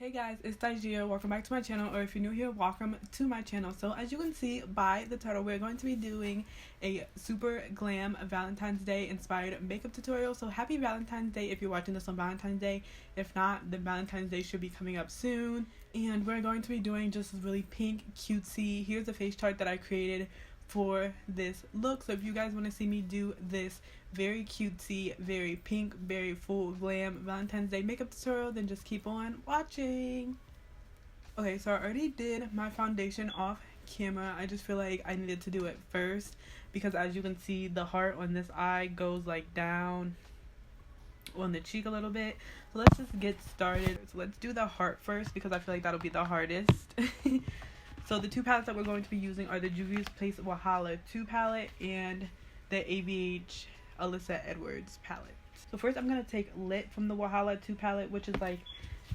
Hey guys, it's Dajia. Welcome back to my channel, or if you're new here, welcome to my channel. So as you can see by the title, we're going to be doing a super glam Valentine's Day inspired makeup tutorial. So happy Valentine's Day if you're watching this on Valentine's Day. If not, the Valentine's Day should be coming up soon. And we're going to be doing just this really pink, cutesy. Here's the face chart that I created for this look. So if you guys want to see me do this very cutesy, very pink, very full glam Valentine's Day makeup tutorial, then just keep on watching. Okay, so I already did my foundation off camera. I just feel like I needed to do it first because as you can see, the heart on this eye goes like down on the cheek a little bit. So let's just get started. So let's do the heart first because I feel like that'll be the hardest. So the two palettes that we're going to be using are the Juvia's Place Wahala 2 palette and the ABH Alyssa Edwards palette. So first I'm going to take Lit from the Wahala 2 palette, which is like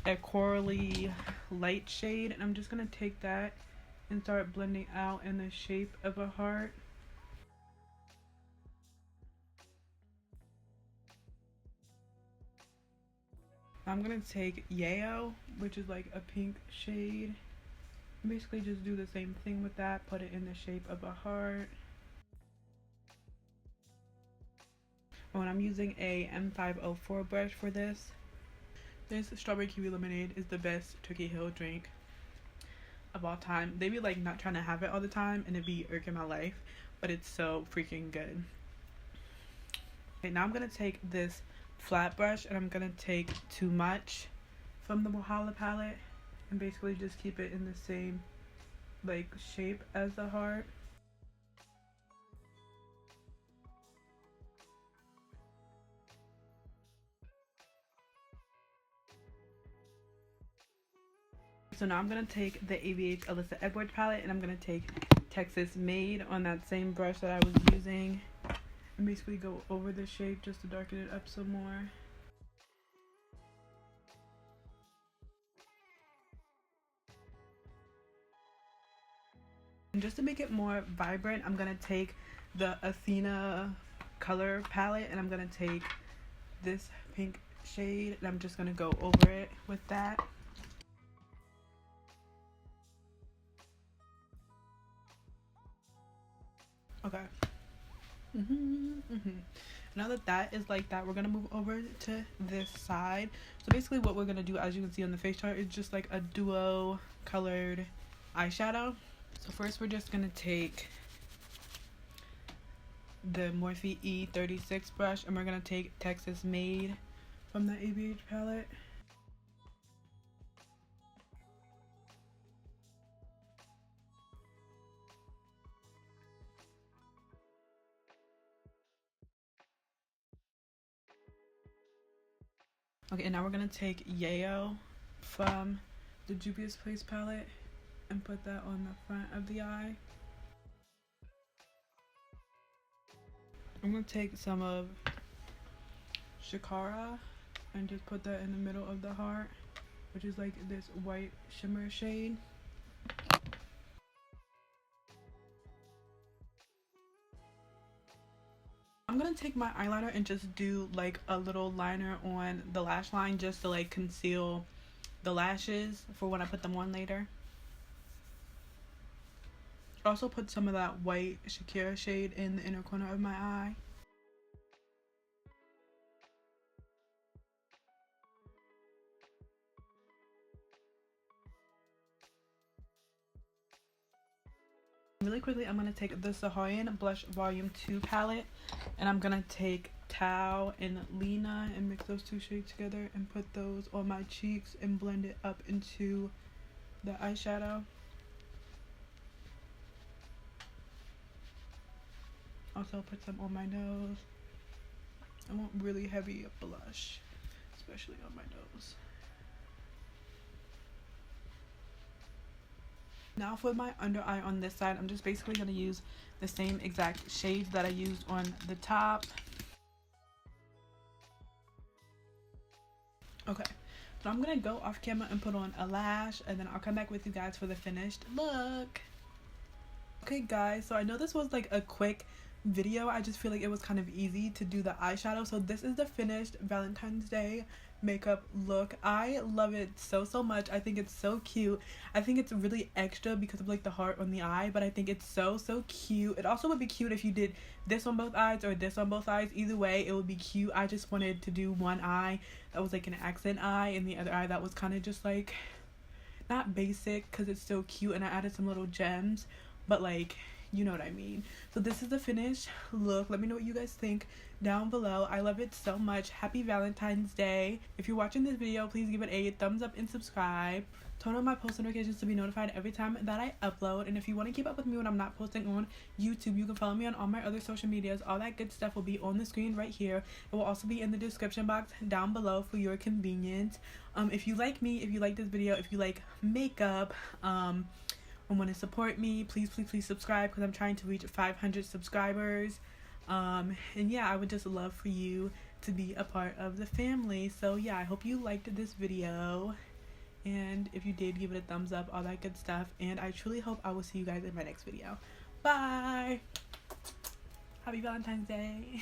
a corally light shade. And I'm just going to take that and start blending out in the shape of a heart. I'm going to take Yayo, which is like a pink shade. Basically just do the same thing with that, put it in the shape of a heart. And I'm using a M504 brush for this. This strawberry kiwi lemonade is the best Turkey Hill drink of all time. They be like not trying to have it all the time and it be irking my life, but it's so freaking good. Okay, now I'm gonna take this flat brush and I'm gonna take Too Much from the Wahala palette and basically just keep it in the same like shape as the heart. So now I'm gonna take the ABH Alyssa Edwards palette and I'm gonna take Texas Made on that same brush that I was using and basically go over the shape just to darken it up some more. And just to make it more vibrant, I'm going to take the Athena color palette and I'm going to take this pink shade and I'm just going to go over it with that. Okay. Now that that is like that, we're going to move over to this side. So basically what we're going to do, as you can see on the face chart, is just like a duo colored eyeshadow. So first we're just going to take the Morphe E36 brush and we're going to take Texas Made from the ABH palette. Okay, and now we're going to take Yayo from the Juvia's Place palette and put that on the front of the eye. I'm going to take some of Shakara and just put that in the middle of the heart, which is like this white shimmer shade. I'm going to take my eyeliner and just do like a little liner on the lash line just to like conceal the lashes for when I put them on later. Also put some of that white Shakira shade in the inner corner of my eye. Really quickly, I'm going to take the Saharan Blush Volume 2 palette and I'm going to take Tao and Lena and mix those two shades together and put those on my cheeks and blend it up into the eyeshadow. Also put some on my nose. I want really heavy blush, especially on my nose. Now for my under eye on this side, I'm just basically going to use the same exact shades that I used on the top. Okay, so I'm going to go off camera and put on a lash and then I'll come back with you guys for the finished look. Okay guys, so I know this was like a quick video, I just feel like it was kind of easy to do the eyeshadow. So this is the finished Valentine's Day makeup look. I love it so much. I think it's so cute. I think it's really extra because of like the heart on the eye, but I think it's so cute. It also would be cute if you did this on both eyes or this on both eyes. Either way, it would be cute. I just wanted to do one eye that was like an accent eye and the other eye that was kind of just like not basic, because it's still cute, and I added some little gems, but like, you know what I mean. So this is the finished look. Let me know what you guys think down below. I love it so much. Happy Valentine's Day. If you're watching this video, please give it a thumbs up and subscribe. Turn on my post notifications to be notified every time that I upload. And if you want to keep up with me when I'm not posting on YouTube, you can follow me on all my other social medias. All that good stuff will be on the screen right here. It will also be in the description box down below for your convenience. If you like me, if you like this video, if you like makeup, and want to support me, please subscribe, because I'm trying to reach 500 subscribers. And yeah, I would just love for you to be a part of the family. So yeah, I hope you liked this video, and if you did, give it a thumbs up, all that good stuff. And I truly hope I will see you guys in my next video. Bye. Happy Valentine's Day.